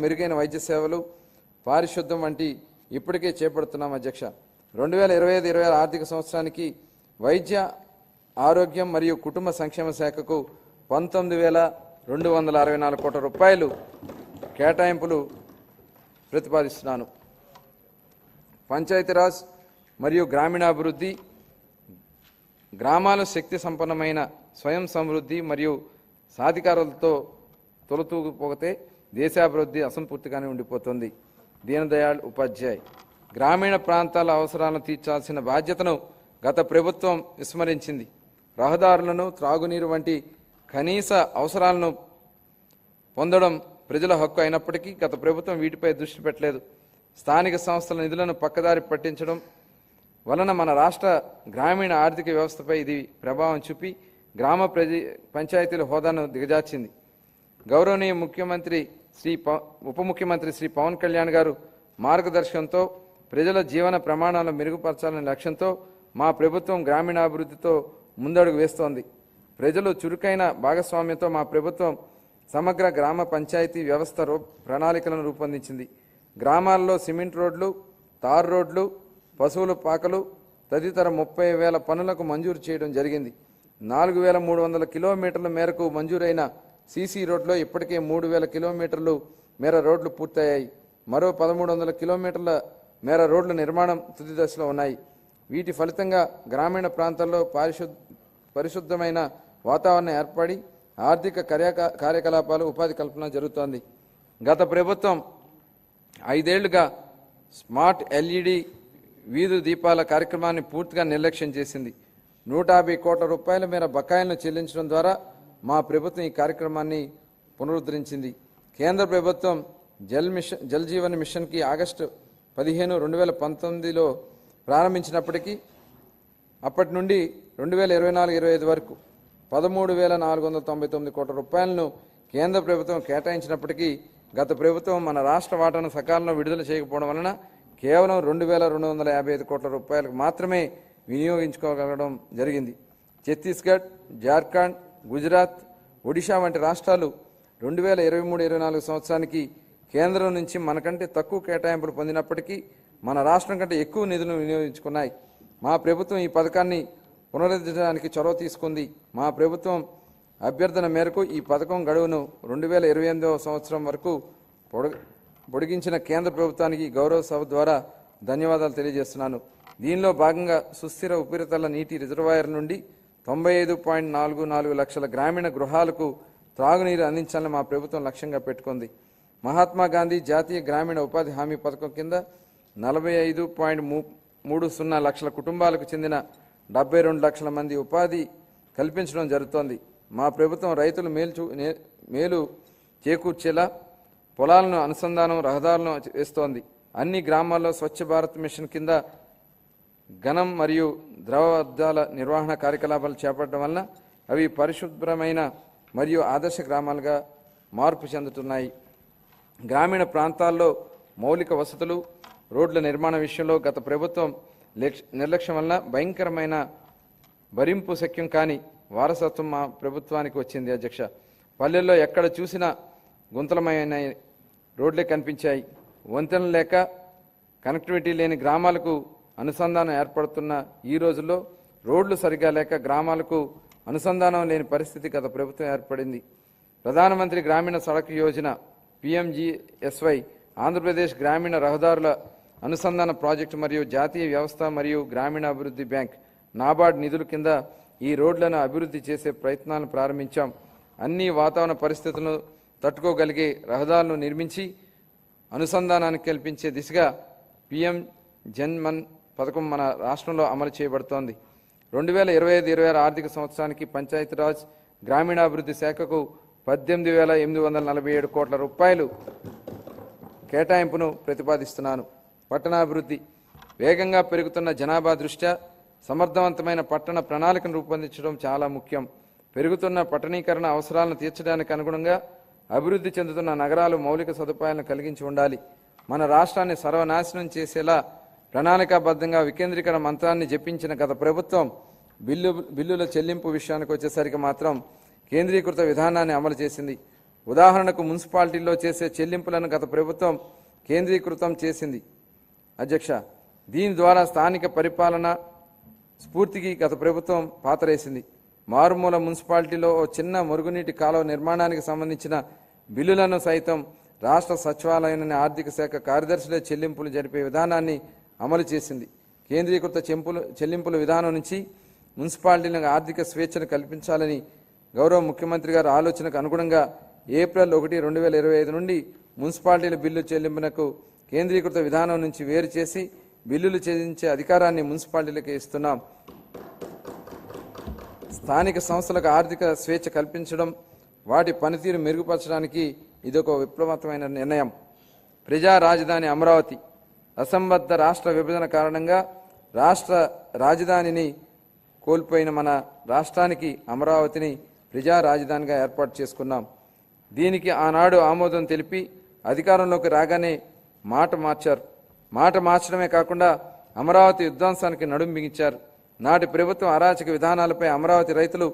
మెరుగైన వైద్య సేవలు, పారిశుద్ధ్యం వంటి ఇప్పటికే చేపడుతున్నాం అధ్యక్ష. 2025-26 ఆర్థిక సంవత్సరానికి వైద్య ఆరోగ్యం మరియు కుటుంబ సంక్షేమ శాఖకు 19,264 కోట్ల రూపాయలు కేటాయింపులు ప్రతిపాదిస్తున్నాను. పంచాయతీరాజ్ మరియు గ్రామీణాభివృద్ధి, గ్రామాలు శక్తి సంపన్నమైన స్వయం సమృద్ధి మరియు సాధికారులతో తొలతూగిపోతే దేశాభివృద్ధి అసంపూర్తిగానే ఉండిపోతుంది. దీనదయాళ్ ఉపాధ్యాయ్. గ్రామీణ ప్రాంతాల అవసరాలను తీర్చాల్సిన బాధ్యతను గత ప్రభుత్వం విస్మరించింది. రహదారులను, త్రాగునీరు వంటి కనీస అవసరాలను పొందడం ప్రజల హక్కు అయినప్పటికీ గత ప్రభుత్వం వీటిపై దృష్టి పెట్టలేదు. స్థానిక సంస్థల నిధులను పక్కదారి పట్టించడం వలన మన రాష్ట్ర గ్రామీణ ఆర్థిక వ్యవస్థపై ఇది ప్రభావం చూపి గ్రామ పంచాయతీల హోదాను దిగజార్చింది. గౌరవనీయ ఉప ముఖ్యమంత్రి శ్రీ పవన్ కళ్యాణ్ గారు మార్గదర్శకంతో ప్రజల జీవన ప్రమాణాలను మెరుగుపరచాలనే లక్ష్యంతో మా ప్రభుత్వం గ్రామీణాభివృద్ధితో ముందడుగు వేస్తోంది. ప్రజలు చురుకైన భాగస్వామ్యంతో మా ప్రభుత్వం సమగ్ర గ్రామ పంచాయతీ వ్యవస్థ ప్రణాళికలను రూపొందించింది. గ్రామాల్లో సిమెంట్ రోడ్లు, తార్ రోడ్లు, పశువుల పాకలు తదితర 30,000 పనులకు మంజూరు చేయడం జరిగింది. 4,300 కిలోమీటర్ల మేరకు మంజూరైన సీసీ రోడ్లో ఇప్పటికే 3,000 కిలోమీటర్లు మేర రోడ్లు పూర్తయ్యాయి. మరో 1,300 కిలోమీటర్ల మేర రోడ్ల నిర్మాణం తుది దశలో ఉన్నాయి. వీటి ఫలితంగా గ్రామీణ ప్రాంతాల్లో పరిశుద్ధమైన వాతావరణం ఏర్పడి ఆర్థిక కార్యకలాపాలు, ఉపాధి కల్పన జరుగుతోంది. గత ప్రభుత్వం 5 ఏళ్లుగా స్మార్ట్ LED వీధి దీపాల కార్యక్రమాన్ని పూర్తిగా నిర్లక్ష్యం చేసింది. 150 కోట్ల రూపాయల మేర బకాయిలను చెల్లించడం ద్వారా మా ప్రభుత్వం ఈ కార్యక్రమాన్ని పునరుద్ధరించింది. కేంద్ర ప్రభుత్వం జల్ జీవన్ మిషన్కి ఆగస్టు 15, 2019లో ప్రారంభించినప్పటికీ అప్పటి నుండి 2024-25 వరకు 13,499 కోట్ల రూపాయలను కేంద్ర ప్రభుత్వం కేటాయించినప్పటికీ గత ప్రభుత్వం మన రాష్ట్ర వాటాను సకాలంలో విడుదల చేయకపోవడం వలన కేవలం 2,255 కోట్ల రూపాయలకు మాత్రమే వినియోగించుకోగలగడం జరిగింది. ఛత్తీస్గఢ్, జార్ఖండ్, గుజరాత్, ఒడిషా వంటి రాష్ట్రాలు 2023-24 సంవత్సరానికి కేంద్రం నుంచి మనకంటే తక్కువ కేటాయింపులు పొందినప్పటికీ మన రాష్ట్రం కంటే ఎక్కువ నిధులను వినియోగించుకున్నాయి. మా ప్రభుత్వం ఈ పథకాన్ని పునరుద్ధరించడానికి చొరవ తీసుకుంది. మా ప్రభుత్వం అభ్యర్థన మేరకు ఈ పథకం గడువును 2028 సంవత్సరం వరకు పొడిగించిన కేంద్ర ప్రభుత్వానికి గౌరవ సభ ద్వారా ధన్యవాదాలు తెలియజేస్తున్నాను. దీనిలో భాగంగా సుస్థిర ఉపరితల నీటి రిజర్వాయర్ నుండి 95.44 లక్షల గ్రామీణ గృహాలకు త్రాగునీరు అందించాలని మా ప్రభుత్వం లక్ష్యంగా పెట్టుకుంది. మహాత్మా గాంధీ జాతీయ గ్రామీణ ఉపాధి హామీ పథకం కింద 45.30 లక్షల కుటుంబాలకు చెందిన 72 లక్షల మంది ఉపాధి కల్పించడం జరుగుతోంది. మా ప్రభుత్వం రైతులు మేలు చేకూర్చేలా పొలాలను అనుసంధానం, రహదారులను వేస్తోంది. అన్ని గ్రామాల్లో స్వచ్ఛ భారత్ మిషన్ కింద ఘనం మరియు ద్రవ వ్యర్థాల నిర్వహణ కార్యకలాపాలు చేపట్టడం వలన అవి పరిశుభ్రమైన మరియు ఆదర్శ గ్రామాలుగా మార్పు చెందుతున్నాయి. గ్రామీణ ప్రాంతాల్లో మౌలిక వసతులు, రోడ్ల నిర్మాణ విషయంలో గత ప్రభుత్వం నిర్లక్ష్యం వలన భయంకరమైన భరింపు శక్యం కాని వారసత్వం మా ప్రభుత్వానికి వచ్చింది అధ్యక్ష. పల్లెల్లో ఎక్కడ చూసినా గుంతలమైన రోడ్లే కనిపించాయి. వంతెనలు లేక కనెక్టివిటీ లేని గ్రామాలకు అనుసంధానం ఏర్పడుతున్న ఈ రోజుల్లో రోడ్లు సరిగా లేక గ్రామాలకు అనుసంధానం లేని పరిస్థితి గత ప్రభుత్వం ఏర్పడింది. ప్రధానమంత్రి గ్రామీణ సడక్ యోజన PMGSY, ఆంధ్రప్రదేశ్ గ్రామీణ రహదారుల అనుసంధాన ప్రాజెక్టు మరియు జాతీయ వ్యవస్థ మరియు గ్రామీణాభివృద్ధి బ్యాంక్ నాబార్డ్ నిధుల కింద ఈ రోడ్లను అభివృద్ధి చేసే ప్రయత్నాలను ప్రారంభించాం. అన్ని వాతావరణ పరిస్థితులను తట్టుకోగలిగే రహదారులను నిర్మించి అనుసంధానాన్ని కల్పించే దిశగా PM జన్మన్ పథకం మన రాష్ట్రంలో అమలు చేయబడుతోంది. 2025-26 ఆర్థిక సంవత్సరానికి పంచాయతీరాజ్ గ్రామీణాభివృద్ధి శాఖకు 18,847 కోట్ల రూపాయలు కేటాయింపును ప్రతిపాదిస్తున్నాను. పట్టణాభివృద్ధి. వేగంగా పెరుగుతున్న జనాభా దృష్ట్యా సమర్థవంతమైన పట్టణ ప్రణాళికను రూపొందించడం చాలా ముఖ్యం. పెరుగుతున్న పట్టణీకరణ అవసరాలను తీర్చడానికి అనుగుణంగా అభివృద్ధి చెందుతున్న నగరాలు మౌలిక సదుపాయాలను కలిగించి ఉండాలి. మన రాష్ట్రాన్ని సర్వనాశనం చేసేలా ప్రణాళికాబద్ధంగా వికేంద్రీకరణ మంత్రాన్ని జపించిన గత ప్రభుత్వం బిల్లుల చెల్లింపు విషయానికి వచ్చేసరికి మాత్రం కేంద్రీకృత విధానాన్ని అమలు చేసింది. ఉదాహరణకు మున్సిపాలిటీల్లో చేసే చెల్లింపులను గత ప్రభుత్వం కేంద్రీకృతం చేసింది అధ్యక్ష. దీని ద్వారా స్థానిక పరిపాలన స్ఫూర్తికి గత ప్రభుత్వం పాతరేసింది. మారుమూల మున్సిపాలిటీలో ఓ చిన్న మురుగునీటి కాలువ నిర్మాణానికి సంబంధించిన బిల్లులను సైతం రాష్ట్ర సచివాలయం ఆర్థిక శాఖ కార్యదర్శులే చెల్లింపులు జరిపే విధానాన్ని అమలు చేసింది. కేంద్రీకృత చెల్లింపుల విధానం నుంచి మున్సిపాలిటీలకు ఆర్థిక స్వేచ్ఛను కల్పించాలని గౌరవ ముఖ్యమంత్రి గారి ఆలోచనకు అనుగుణంగా ఏప్రిల్ 1, 2025 నుండి మున్సిపాలిటీల బిల్లు చెల్లింపునకు కేంద్రీకృత విధానం నుంచి వేరు చేసి బిల్లులు చెల్లించే అధికారాన్ని మున్సిపాలిటీలకు ఇస్తున్నాం. స్థానిక సంస్థలకు ఆర్థిక స్వేచ్ఛ కల్పించడం, వాటి పనితీరు మెరుగుపరచడానికి ఇదొక విప్లవాత్మకమైన నిర్ణయం. ప్రజా రాజధాని అమరావతి. అసంబద్ధ రాష్ట్ర విభజన కారణంగా రాష్ట్ర రాజధానిని కోల్పోయిన మన రాష్ట్రానికి అమరావతిని ప్రజా రాజధానిగా ఏర్పాటు చేసుకున్నాం. దీనికి ఆనాడు ఆమోదం తెలిపి అధికారంలోకి రాగానే మాట మార్చారు. మాట మార్చడమే కాకుండా అమరావతి విధ్వంసానికి నడుం బిగించారు. నాటి ప్రభుత్వం అరాచక విధానాలపై అమరావతి రైతులు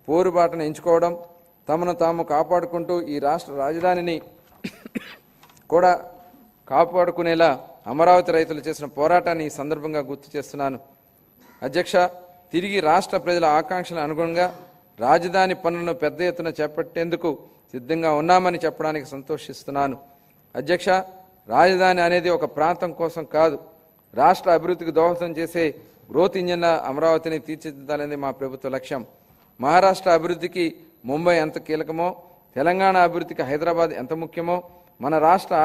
పోరుబాటను ఎంచుకోవడం, తమను తాము కాపాడుకుంటూ ఈ రాష్ట్ర రాజధానిని కూడా కాపాడుకునేలా అమరావతి రైతులు చేసిన పోరాటాన్ని ఈ సందర్భంగా గుర్తు చేస్తున్నాను. అధ్యక్ష, తిరిగి రాష్ట్ర ప్రజల ఆకాంక్షల అనుగుణంగా రాజధాని పనులను పెద్ద ఎత్తున చేపట్టేందుకు సిద్ధంగా ఉన్నామని చెప్పడానికి సంతోషిస్తున్నాను. అధ్యక్ష, రాజధాని అనేది ఒక ప్రాంతం కోసం కాదు, రాష్ట్ర అభివృద్ధికి దోహదం చేసే గ్రోత్ ఇంజిన్ల అమరావతిని తీర్చిదిద్దాలనేది మా ప్రభుత్వ లక్ష్యం. మహారాష్ట్ర అభివృద్ధికి ముంబై ఎంత కీలకమో, తెలంగాణ అభివృద్ధికి హైదరాబాద్ ఎంత ముఖ్యమో, మన రాష్ట్ర